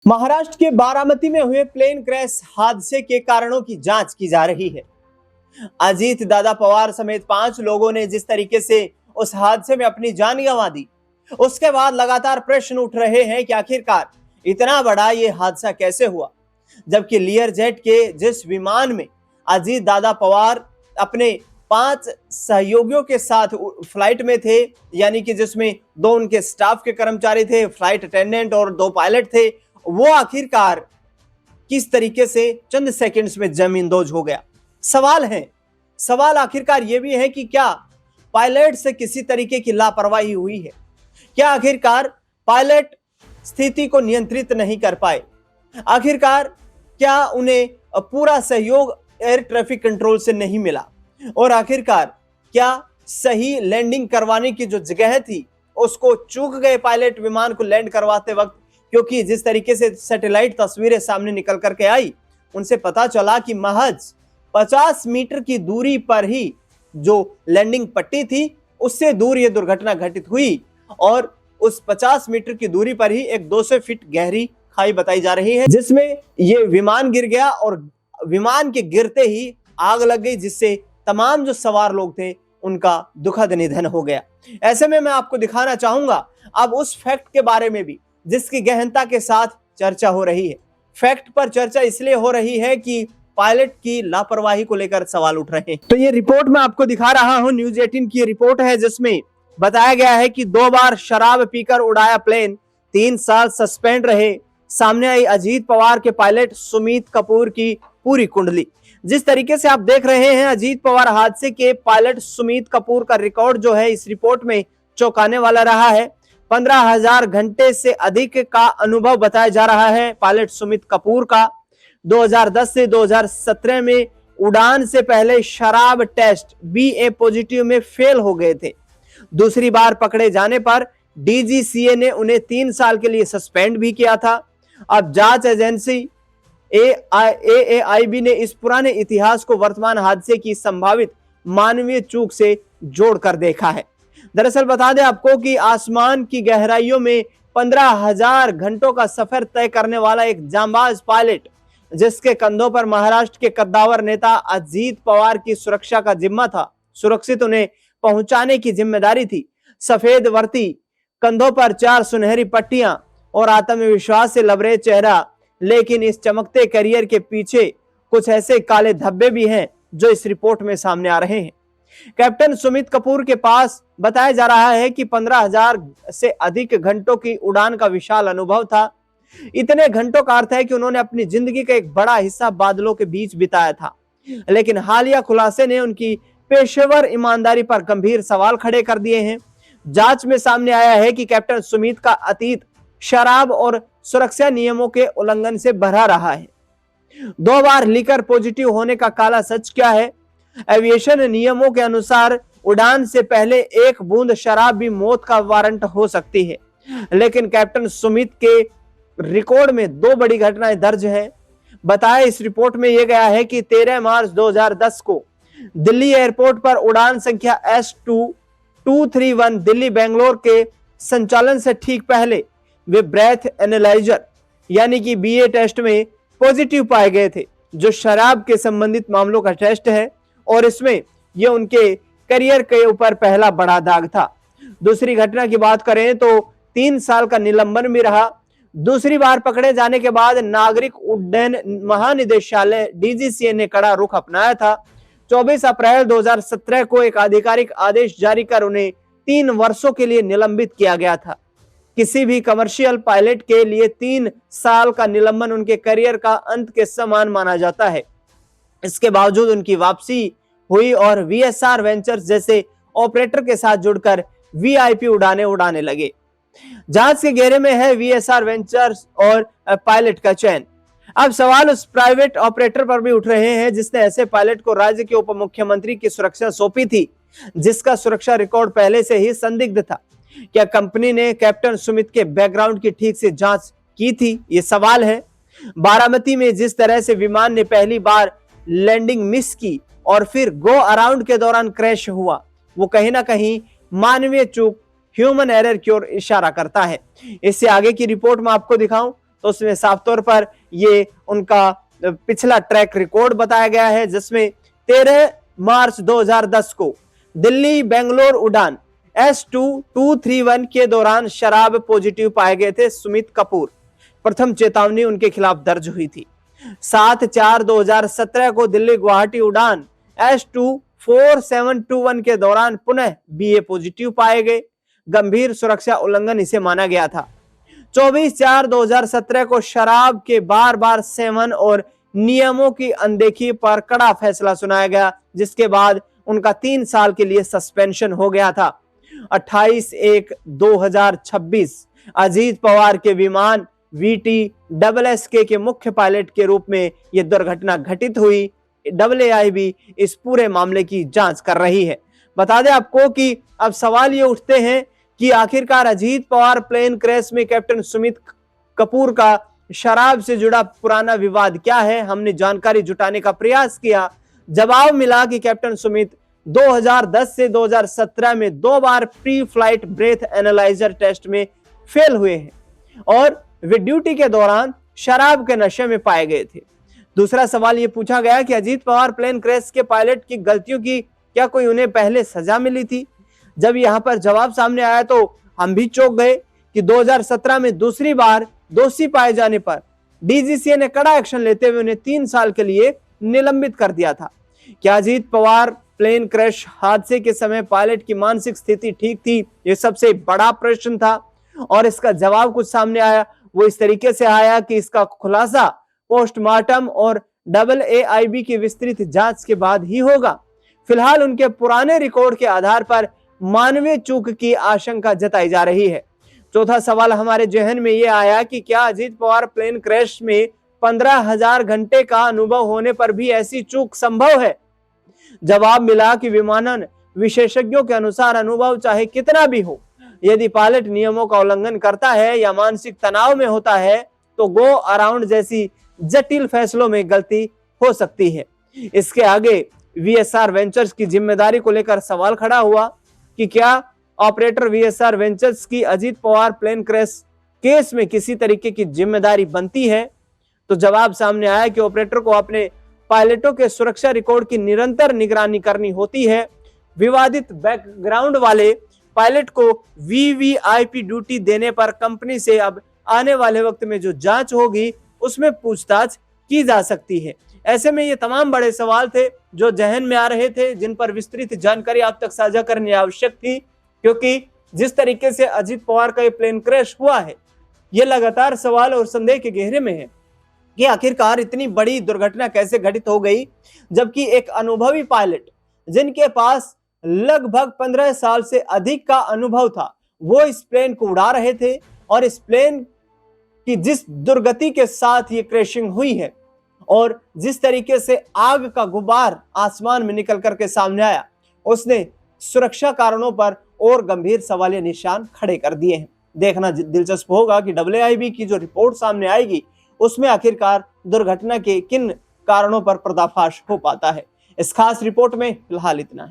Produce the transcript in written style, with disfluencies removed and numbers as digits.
महाराष्ट्र के बारामती में हुए प्लेन क्रैश हादसे के कारणों की जांच की जा रही है। अजीत दादा पवार समेत 5 लोगों ने जिस तरीके से उस हादसे में अपनी जान गंवा दी, उसके बाद लगातार प्रश्न उठ रहे हैं कि आखिरकार इतना बड़ा ये हादसा कैसे हुआ, जबकि लियर जेट के जिस विमान में अजीत दादा पवार अपने 5 सहयोगियों के साथ फ्लाइट में थे, यानी कि जिसमें 2 उनके स्टाफ के कर्मचारी थे, फ्लाइट अटेंडेंट और 2 पायलट थे, वो आखिरकार किस तरीके से चंद सेकंड्स में जमींदोज हो गया। सवाल आखिरकार ये भी है कि क्या पायलट से किसी तरीके की लापरवाही हुई है? क्या आखिरकार पायलट स्थिति को नियंत्रित नहीं कर पाए? आखिरकार क्या उन्हें पूरा सहयोग एयर ट्रैफिक कंट्रोल से नहीं मिला? और आखिरकार क्या सही लैंडिंग करवाने की जो जगह थी उसको चूक गए पायलट विमान को लैंड करवाते वक्त? क्योंकि जिस तरीके से सैटेलाइट तस्वीरें सामने निकल करके आई, उनसे पता चला कि महज 50 मीटर की दूरी पर ही जो लैंडिंग पट्टी थी उससे दूर यह दुर्घटना घटित हुई, और उस 50 मीटर की दूरी पर ही एक 200 फीट गहरी खाई बताई जा रही है, जिसमें यह विमान गिर गया और विमान के गिरते ही आग लग गई, जिससे तमाम जो सवार लोग थे उनका दुखद निधन हो गया। ऐसे में मैं आपको दिखाना चाहूंगा अब उस फैक्ट के बारे में भी जिसकी गहनता के साथ चर्चा हो रही है। फैक्ट पर चर्चा इसलिए हो रही है कि पायलट की लापरवाही को लेकर सवाल उठ रहे हैं। तो ये रिपोर्ट मैं आपको दिखा रहा हूं, न्यूज 18 की रिपोर्ट है, जिसमें बताया गया है कि 2 बार शराब पीकर उड़ाया प्लेन, 3 साल सस्पेंड रहे। सामने आई अजीत पवार के पायलट सुमित कपूर की पूरी कुंडली। जिस तरीके से आप देख रहे हैं, अजीत पवार हादसे के पायलट सुमित कपूर का रिकॉर्ड जो है इस रिपोर्ट में चौंकाने वाला रहा है। 15,000 घंटे से अधिक का अनुभव बताया जा रहा है पायलट सुमित कपूर का। 2010 से 2017 में उड़ान से पहले शराब टेस्ट BA पॉजिटिव में फेल हो गए थे। दूसरी बार पकड़े जाने पर DGCA ने उन्हें 3 साल के लिए सस्पेंड भी किया था। अब जांच एजेंसी AAIB ने इस पुराने इतिहास को वर्तमान हादसे की संभावित मानवीय चूक से जोड़कर देखा है। दरअसल बता दें आपको कि आसमान की गहराइयों में 15,000 घंटों का सफर तय करने वाला एक जांबाज पायलट, जिसके कंधों पर महाराष्ट्र के कद्दावर नेता अजीत पवार की सुरक्षा का जिम्मा था, सुरक्षित उन्हें पहुंचाने की जिम्मेदारी थी। सफेद वर्दी, कंधों पर 4 सुनहरी पट्टियां और आत्मविश्वास से लबरेज चेहरा, लेकिन इस चमकते करियर के पीछे कुछ ऐसे काले धब्बे भी हैं जो इस रिपोर्ट में सामने आ रहे हैं। कैप्टन सुमित कपूर के पास बताया जा रहा है कि 15,000 से अधिक घंटों की उड़ान का विशाल अनुभव था। इतने घंटों का अर्थ है कि उन्होंने अपनी जिंदगी का एक बड़ा हिस्सा बादलों के बीच बिताया था। लेकिन हालिया खुलासे ने उनकी पेशेवर ईमानदारी पर गंभीर सवाल खड़े कर दिए हैं। जांच में सामने आया है कि कैप्टन सुमित का अतीत शराब और सुरक्षा नियमों के उल्लंघन से भरा रहा है। 2 बार लीकर पॉजिटिव होने का काला सच क्या है? एविएशन नियमों के अनुसार उड़ान से पहले 1 बूंद शराब भी मौत का वारंट हो सकती है, लेकिन कैप्टन सुमित के रिकॉर्ड में 2 बड़ी घटनाएं दर्ज हैं। बताया इस रिपोर्ट में यह गया है कि 13 मार्च 2010 को दिल्ली एयरपोर्ट पर उड़ान संख्या S2-231 दिल्ली बेंगलोर के संचालन से ठीक पहले वे ब्रेथ एनालाइजर यानी कि BA टेस्ट में पॉजिटिव पाए गए थे, जो शराब के संबंधित मामलों का टेस्ट है, और इसमें यह उनके करियर के ऊपर पहला बड़ा दाग था। दूसरी घटना की बात करें तो 3 साल का निलंबन भी रहा। दूसरी बार पकड़े जाने के बाद नागरिक उड्डयन महानिदेशालय DGCA ने कड़ा रुख अपनाया था। 24 अप्रैल 2017 को एक आधिकारिक आदेश जारी कर उन्हें 3 वर्षों के लिए निलंबित किया गया था। किसी भी कमर्शियल पायलट के लिए 3 साल का निलंबन उनके करियर का अंत के समान माना जाता है। इसके बावजूद उनकी वापसी हुई और VSR वेंचर्स जैसे ऑपरेटर के साथ जुड़कर VIP उड़ाने लगे। जांच के घेरे में है VSR वेंचर्स और पायलट का चयन। अब सवाल उस प्राइवेट ऑपरेटर पर भी उठ रहे हैं जिसने ऐसे पायलट को राज्य के उप मुख्यमंत्री की सुरक्षा सौंपी थी, जिसका सुरक्षा रिकॉर्ड पहले से ही संदिग्ध था। क्या कंपनी ने कैप्टन सुमित के बैकग्राउंड की ठीक से जांच की थी? ये सवाल है। बारामती में जिस तरह से विमान ने पहली बार लैंडिंग मिस की और फिर गो अराउंड के दौरान क्रैश हुआ, वो कहीं ना कहीं मानवीय चूक, ह्यूमन एरर की ओर इशारा करता है। इससे आगे की रिपोर्ट में आपको दिखाऊं तो उसमें साफ तौर पर ये उनका पिछला ट्रैक रिकॉर्ड बताया गया है, जिसमें 13 मार्च 2010 को दिल्ली बेंगलोर उड़ान S2231 के दौरान शराब पॉजिटिव पाए गए थे सुमित कपूर। प्रथम चेतावनी उनके खिलाफ दर्ज हुई थी। 7/4/2017 को दिल्ली गुवाहाटी उड़ान S24721 के दौरान पुनः BA पॉजिटिव पाए गए। गंभीर सुरक्षा उल्लंघन इसे माना गया था। 24/4/2017 को शराब के बार बार सेवन और नियमों की अनदेखी पर कड़ा फैसला सुनाया गया, जिसके बाद उनका 3 साल के लिए सस्पेंशन हो गया था। 28/1/2026 अजीत पवार के विमान VT-SSK के मुख्य पायलट के रूप में यह दुर्घटना घटित हुई। AAIB इस पूरे मामले की जांच कर रही है। बता दें आपको कि अब सवाल ये उठते हैं कि आखिरकार अजीत पवार प्लेन क्रैश में कैप्टन सुमित कपूर का शराब से जुड़ा पुराना विवाद क्या है। हमने जानकारी जुटाने का प्रयास किया। जवाब मिला कि कैप्टन सुमित 2010 से 2017 में 2 बार pre flight breath analyser test में फेल हुए हैं और वे ड्यूटी के दौरान शराब के नशे में पाए गए थे। दूसरा सवाल यह पूछा गया कि अजीत पवार प्लेन क्रैश के पायलट की गलतियों की क्या कोई उन्हें पहले सजा मिली थी। जब यहां पर जवाब सामने आया तो हम भी चौंक गए कि 2017 में दूसरी बार दोषी पाए जाने पर DGCA ने कड़ा एक्शन लेते हुए उन्हें 3 साल के लिए निलंबित कर दिया था। क्या अजीत पवार प्लेन क्रैश हादसे के समय पायलट की मानसिक स्थिति ठीक थी? यह सबसे बड़ा प्रश्न था और इसका जवाब कुछ सामने आया। वो इस तरीके से आया कि इसका खुलासा पोस्टमार्टम और AAIB की विस्तृत जांच के बाद ही होगा। फिलहाल उनके पुराने रिकॉर्ड के आधार पर मानवीय चूक की आशंका जताई जा रही है। चौथा सवाल हमारे जहन में यह आया कि क्या अजीत पवार प्लेन क्रैश में 15,000 घंटे का अनुभव होने पर भी ऐसी चूक संभव है। जवाब मिला कि विमानन विशेषज्ञों के अनुसार अनुभव चाहे कितना भी हो, यदि पायलट नियमों का उल्लंघन करता है या मानसिक तनाव में होता है तो गो अराउंड जैसी जटिल फैसलों में गलती हो सकती है। इसके आगे VSR वेंचर्स की जिम्मेदारी को लेकर सवाल खड़ा हुआ कि क्या ऑपरेटर VSR वेंचर्स की Ajit Pawar plane crash case में किसी तरीके की जिम्मेदारी बनती है। तो जवाब सामने आया कि ऑपरेटर को अपने पायलटों के सुरक्षा रिकॉर्ड की निरंतर निगरानी करनी होती है। विवादित बैकग्राउंड वाले पायलट को VVIP ड्यूटी देने पर कंपनी से अब आने वाले वक्त में जो जांच होगी उसमें पूछताछ की जा सकती है। ऐसे में ये तमाम बड़े सवाल थे जो जहन में आ रहे थे, जिन पर विस्तृत जानकारी आप तक साझा करनी आवश्यक थी, क्योंकि जिस तरीके से अजीत पवार का ये प्लेन क्रैश हुआ है, ये लगातार सवाल और संदेह के घेरे में है कि आखिरकार इतनी बड़ी दुर्घटना कैसे घटित हो गई, जबकि एक अनुभवी पायलट जिनके पास लगभग 15 साल से अधिक का अनुभव था, वो इस प्लेन को उड़ा रहे थे और इस प्लेन की जिस दुर्गति के साथ ये क्रैशिंग हुई है और जिस तरीके से आग का गुबार आसमान में निकल करके सामने आया, उसने सुरक्षा कारणों पर और गंभीर सवालिया निशान खड़े कर दिए हैं। देखना दिलचस्प होगा कि AAIB की जो रिपोर्ट सामने आएगी उसमें आखिरकार दुर्घटना के किन कारणों पर पर्दाफाश हो पाता है। इस खास रिपोर्ट में फिलहाल इतना ही।